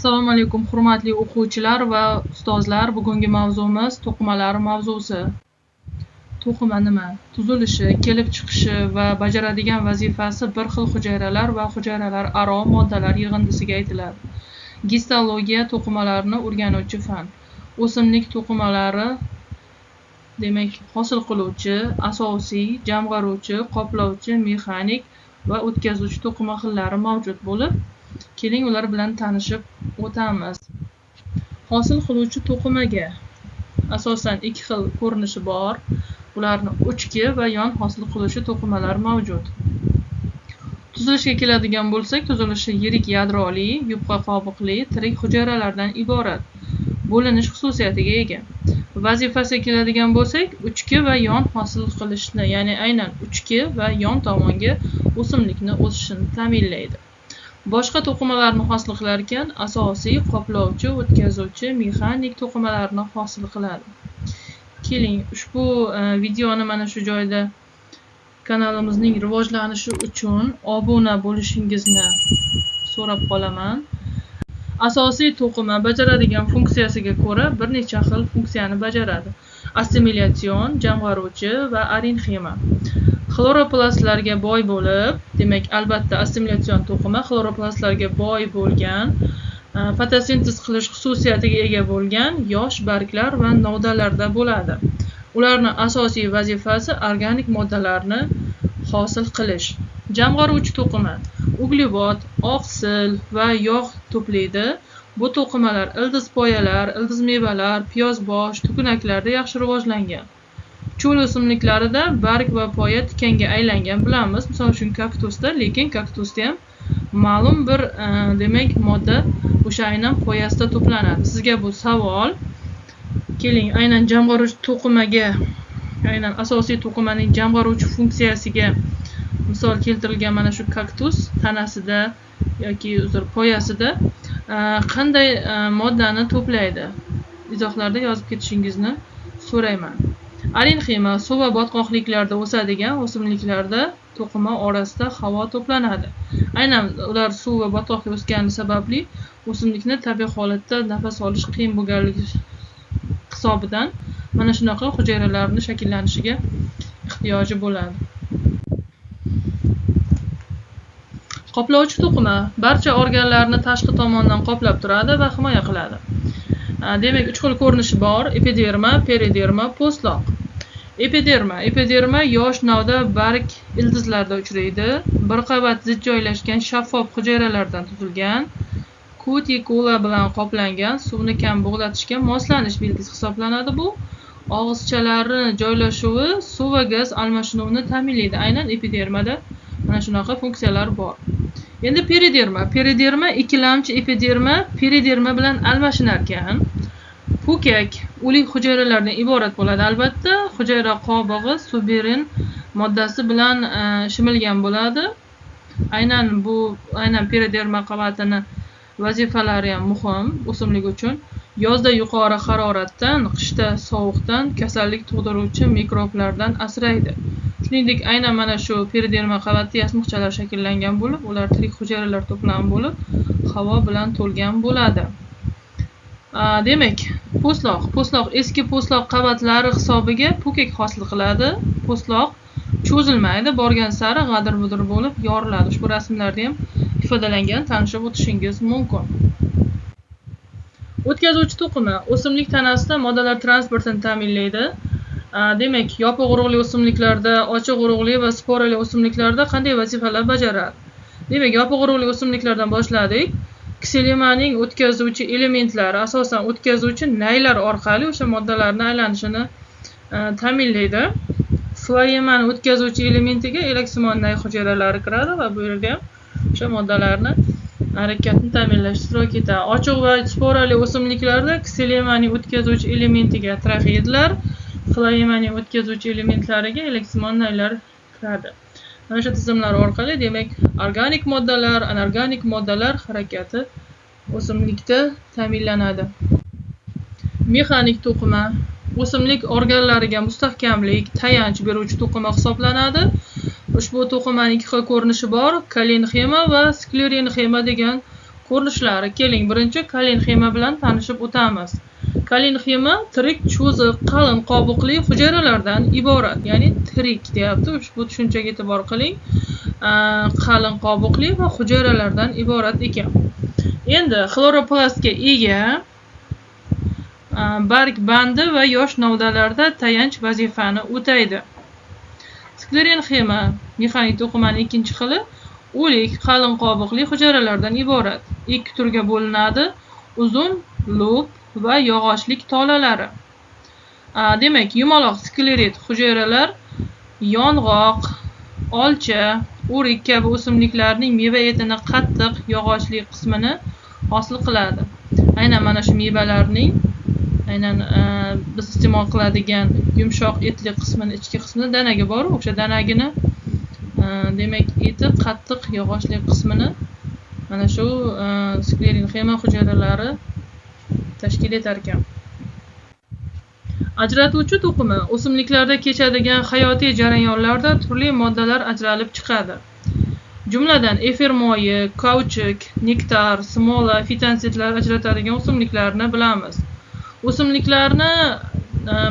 Assalomu alaykum hurmatli o'quvchilar va ustozlar. Bugungi mavzumiz to'qimalar mavzusi. To'qima nima? Tuzilishi, kelib chiqishi va bajaradigan vazifasi bir xil hujayralar va hujayralar aro moddalar yig'indisiga aytiladi. Gistologiya to'qimalarni o'rganuvchi fan. O'simlik to'qimalari demak hosil qiluvchi, asosiy, jamg'aruvchi, qoplovchi, mexanik va o'tkazuvchi to'qima xillari mavjud bo'lib, keling ular bilan tanishib o'tamiz. Hosil qiluvchi to'qimaga asosan ikki xil ko'rinishi bor. Ularni uchki va yon hosil qiluvchi to'qimalar mavjud. Tuzilishga keladigan bo'lsak, tuzilishi yirik yadroli, yupqa qobiqli, tirik hujayralardan iborat. Bo'linish xususiyatiga ega. Vazifasiga keladigan bo'lsak, uchki va yon hosil qilishni, ya'ni aynan uchki va yon tomonga o'simlikni o'sishini ta'minlaydi. Boshqa to'qimalarni hosil qilar ekan, asosiy, qoplovchi, o'tkazuvchi, mexanik to'qimalarni hosil qiladi. Keling, ushbu videoni mana shu joyda kanalimizning rivojlanishi uchun obuna bo'lishingizni so'rab qolaman. Asosiy to'qima bajaradigan funksiyasiga ko'ra bir necha xil funksiyani bajaradi. Assimilятsion, jamg'aruvchi va arenxima. Xloroplastlarga boy bo'lib, demak albatta assimilятsion to'qima xloroplastlarga boy bo'lgan, fotosintez qilish xususiyatiga ega bo'lgan yosh barglar va novdalarda bo'ladi. Ularning asosiy vazifasi organik moddalarni hosil qilish. Jamg'aruvchi to'qima uglevod, oqsil va yog' to'playdi. Bu to'qimalar ildiz poyalar, ildiz mevalar, piyozbosh, tukunaklarda yaxshi rivojlangan. Cho'l o'simliklarida barg va poya tikanga aylangan bilamiz, misol uchun kaktusda, lekin kaktusda ham ma'lum bir demak modda o'sha aynan poyasida to'planadi. Sizga bu savol. Keling, aynan jamg'aruvchi to'qimaga, aynan asosiy to'qimaning jamg'aruvchi funksiyasiga misol keltirilgan mana shu kaktus tanasida yoki poyasida qanday moddani to'playdi? Izohlarda yozib ketishingizni so'rayman. Arenxima suv va botqoqliklarda o'sadigan o'simliklarda to'qima orasida havo to'planadi. Aynan ular suv va botqoqda o'sgani sababli o'simlikni tabiiy holatda nafas olish qiyin bo'lganligi hisobidan mana shunaqa hujayralarning shakllanishiga ehtiyoji bo'ladi. Qoplovchi to'qima barcha organlarni tashqi tomondan qoplab turadi va himoya qiladi. Demak, uch xil ko'rinishi bor: epiderma, periderma, postloq. Epiderma yosh novda barg ildizlarda uchraydi. Bir qavat zich joylashgan shaffof hujayralardan tuzilgan, kutikula bilan qoplangan, suvni kam bug'latishga moslanish belgisi hisoblanadi. Bu og'izchalarning joylashuvi, suv va gaz almashinuvini ta'minlaydi. Aynan epidermada mana shunaqa funksiyalar bor. Endi periderma ikkilamchi epiderma periderma bilan almashinar ekan. Pukak o'lik hujayralardan iborat bo'ladi. Albatta, hujayra qobig'i suberin moddasi bilan shimilgan bo'ladi. Aynan periderma qavatini vazifalari ham muhim o'simlik uchun. Yozda yuqori haroratdan, qishda sovuqdan, kasallik tug'diruvchi mikroblardan asraydi. Shuningdek, aynan mana shu periderma qavatida yasmiqchalar shakllangan bo'lib, ular tirik hujayralar to'plami bo'lib, havo bilan to'lgan bo'ladi. Demak, postloq eski postloq qavatlari hisobiga pukak hosil qiladi. Postloq cho'zilmaydi, borgan sari g'adir-budir bo'lib yoriladi. Ushbu rasmlarda ham ifodalangan, tanishib o'tishingiz mumkin. O'tkazuvchi to'qima o'simlik tanasida moddalar transportini ta'minlaydi. Demak, yopiq urug'li o'simliklarda, ochiq urug'li va sporali o'simliklarda qanday vazifalar bajaradi? Demak, yopiq urug'li o'simliklardan boshladik. Ksilemaning o'tkazuvchi elementlari asosan o'tkazuvchi naylar orqali o'sha moddalarning aylanishini ta'minlaydi. Floemaning o'tkazuvchi elementiga elaksimon nay hujayralari kiradi va bu yerga o'sha moddalarni harakatni ta'minlashda ishtirok etadi. Ochiq va sporali o'simliklarda ksilemaning o'tkazuvchi elementiga traxeidlar, floemaning o'tkazuvchi elementlariga elaksimon naylar kiradi. Mana shu tizimlar orqali, demak, organik moddalar, anorganik moddalar harakati o'simlikda ta'minlanadi. Mexanik to'qima o'simlik organlariga mustahkamlik, tayanch beruvchi to'qima hisoblanadi. Ushbu to'qimaning ikki xil ko'rinishi bor: kalenxema va sklerenxema degan Ko'rinishlari. Keling, birinchi kalenxema bilan tanishib o'tamiz. Kalenxema tirik, cho'ziq, qalin qobiqli hujayralardan iborat. Ya'ni tirik deyapti. Ushbu tushunchaga e'tibor qiling. Qalin qobiqli va hujayralardan iborat ekan. Endi xloroplastga ega barg bandi va yosh novdalarda tayanch vazifani o'taydi. Sklerenxema mexanik to'qimaning ikkinchi xili o'lik, qalin qobiqli hujayralardan iborat. Ikki turga bo'linadi: uzun lob va yog'ochlik tolalari. Demak, yumaloq sklerit hujayralar yong'oq, olcha, o'rik kabi o'simliklarning meva etini qattiq yog'ochli qismini hosil qiladi. Aynan mana shu mevalarning biz iste'mol qiladigan yumshoq etli qismini, ichki qismida danagi bor, o'sha danagini demak eti qattiq yog'ochli qismini mana shu sklerenxema hujayralari tashkil etar ekan. Ajratuvchi to'qima o'simliklarda kechadigan hayotiy jarayonlarda turli moddalar ajralib chiqadi. Jumladan efir moyi, kauchuk, nektar, smola, fitonsitlar ajratadigan o'simliklarni bilamiz. O'simliklarni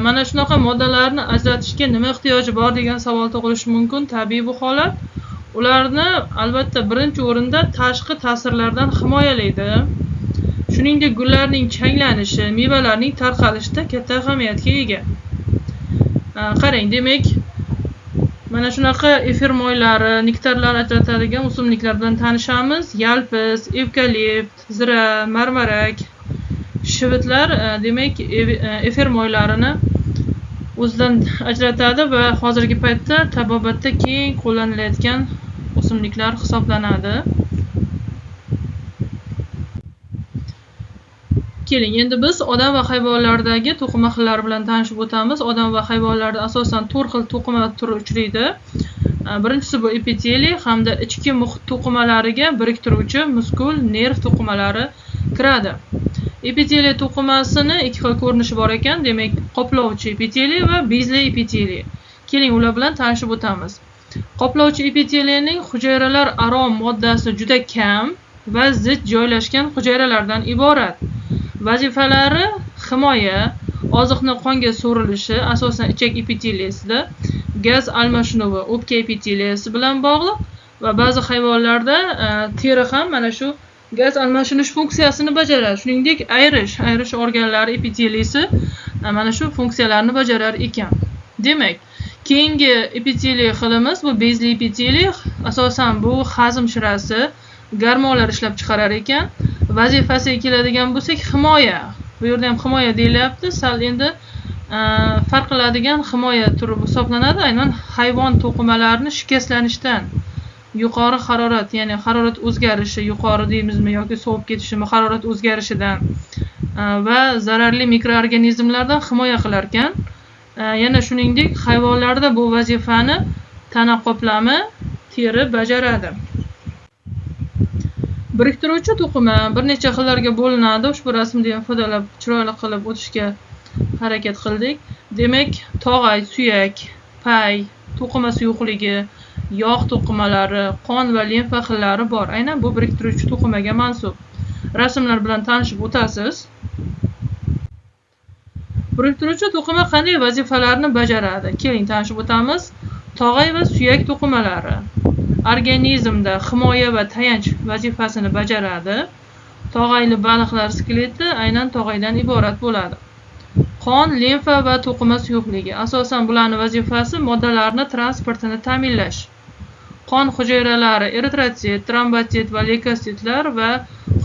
mana shunaqa moddalarni ajratishga nima ehtiyoji bor degan savol tug'ilishi mumkin. Tabiiy bu holat. Ularni albatta birinchi o'rinda tashqi ta'sirlardan himoyalaydi. Shuningdek, gullarning changlanishi, mevalarning tarqalishida katta ahamiyatga ega. Qarang, demak, mana shunaqa efir moylari, nektarlar ajratadigan o'simliklar bilan tanishamiz. Yalpiz, evkalipt, zira, marmarak, shivitlar demak efir moylarini o'zidan ajratadi va hozirgi paytda tabobatda keng qo'llanilayotgan o'simliklar hisoblanadi. Keling, endi biz odam va hayvonlardagi to'qima xillari bilan tanishib o'tamiz. Odam va hayvonlarda asosan 4 xil to'qima turi uchraydi. Birinchisi bu epiteliy hamda ichki muhit to'qimalariga biriktiruvchi muskul nerv to'qimalari kiradi. Epiteliy to'qimasini ikki xil ko'rinishi bor ekan, demak qoplovchi epiteliy va bezli epiteliy. Keling, ular bilan tanishib o'tamiz. Qoplovchi epiteliyning hujayralar aro moddasi juda kam va zich joylashgan hujayralardan iborat. Vazifalari himoya, oziqni qonga so'rilishi, asosan ichak epiteliyasida, gaz almashinuvi o'pka epiteliyasi bilan bog'liq va ba'zi hayvonlarda teri ham mana shu gaz almashinish funksiyasini bajaradi. Shuningdek, ayrish organlari epiteliyasi mana shu funksiyalarni bajarar ekan. Demak, keyingi epiteliy xilimiz bu bezli epiteliy. Asosan bu hazm shirasi, gormonlar ishlab chiqarar ekan. Vazifasiga keladigan bo'lsak, himoya. Bu yerda ham himoya deyilyapti. Sal endi farq qiladigan himoya turi hisoblanadi. Aynan hayvon to'qimalarini shikastlanishdan, yuqori harorat, ya'ni harorat o'zgarishi, yuqori deymizmi yoki sovib ketishimi, harorat o'zgarishidan va zararli mikroorganizmlardan himoya qilar ekan. Yana shuningdek, hayvonlarda bu vazifani tana qoplami, teri bajaradi. Biriktiruvchi to'qima bir necha xillarga bo'linadi. Ushbu rasmdan ham foydalab chiroyli qilib o'tishga harakat qildik. Demak, tog'ay, suyak, pay, to'qima suyuqligi, yog' to'qimalari, qon va limfa xillari bor. Aynan bu biriktiruvchi to'qimaga mansub. Rasmlar bilan tanishib o'tasiz. Biriktiruvchi to'qima qanday vazifalarni bajaradi? Keling, tanishib o'tamiz. Tog'ay va suyak to'qimalari organizmda himoya va tayanch vazifasini bajaradi. Tog'ayli baliqlar skeleti aynan tog'aydan iborat bo'ladi. Qon, limfa va to'qima suyuqligi. Asosan bularning vazifasi moddalarni transportini ta'minlash. Qon hujayralari eritrotsit, trombosit va leykositlar va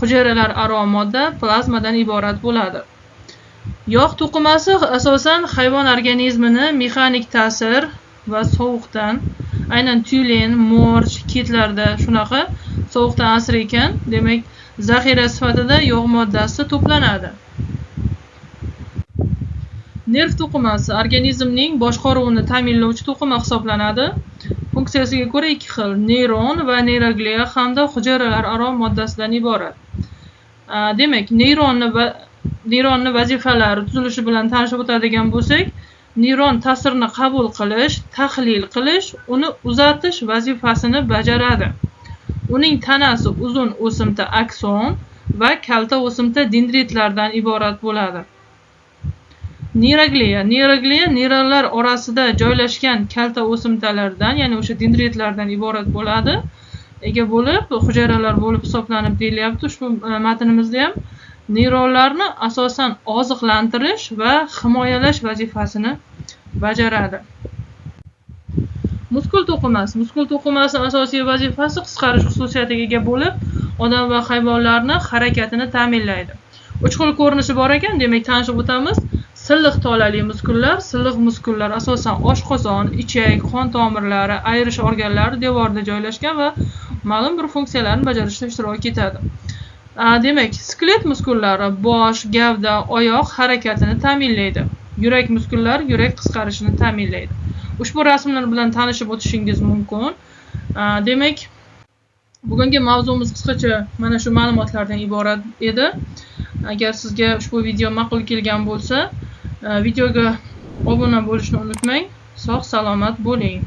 hujayralar aro modda plazmadan iborat bo'ladi. Yog' to'qimasi asosan hayvon organizmini mexanik ta'sir va sovuqdan, aynan tyulen, morj, kitlarda shunaqa sovuqdan asir ekan, demak zaxira sifatida yog' moddasi to'planadi. Nerv to'qimasi organizmning boshqaruvini ta'minlovchi to'qima hisoblanadi. Funksiyasiga ko'ra ikki xil: neyron va neyrogliya hamda hujayralar aro moddasidan iborat. Demak, neyronning vazifalari tuzilishi bilan tanishib o'tadigan bo'lsak, neyron ta'sirni qabul qilish, tahlil qilish, uni uzatish vazifasini bajaradi. Uning tanasi uzun o'simta akson va kalta o'simta dendritlardan iborat bo'ladi. Neyrogliya neyronlar orasida joylashgan kalta o'simtalardan, ya'ni o'sha dendritlardan iborat bo'ladi. Ega bo'lib, hujayralar bo'lib hisoblanib deyilyapti ushbu matnimizda ham. Neyronlarni asosan oziqlantirish va himoyalash vazifasini bajaradi. Muskul to'qimasining asosiy vazifasi qisqarish xususiyatiga ega bo'lib, odam va hayvonlarning harakatini ta'minlaydi. 3 xil ko'rinishi bor ekan, demak tanishib o'tamiz. Silliq tolali muskullar asosan oshqozon, ichak, qon tomirlari, ayirish organlari devorida joylashgan va ma'lum bir funksiyalarni bajarishda ishtirok etadi. Demak, skelet muskullari bosh, gavda, oyoq harakatini ta'minlaydi. Yurak muskullari yurak qisqarishini ta'minlaydi. Ushbu rasmlar bilan tanishib o'tishingiz mumkin. Demak, bugungi mavzumiz qisqacha mana shu ma'lumotlardan iborat edi. Agar sizga ushbu video ma'qul kelgan bo'lsa, videoga obuna bo'lishni unutmang. Sog' salomat bo'ling.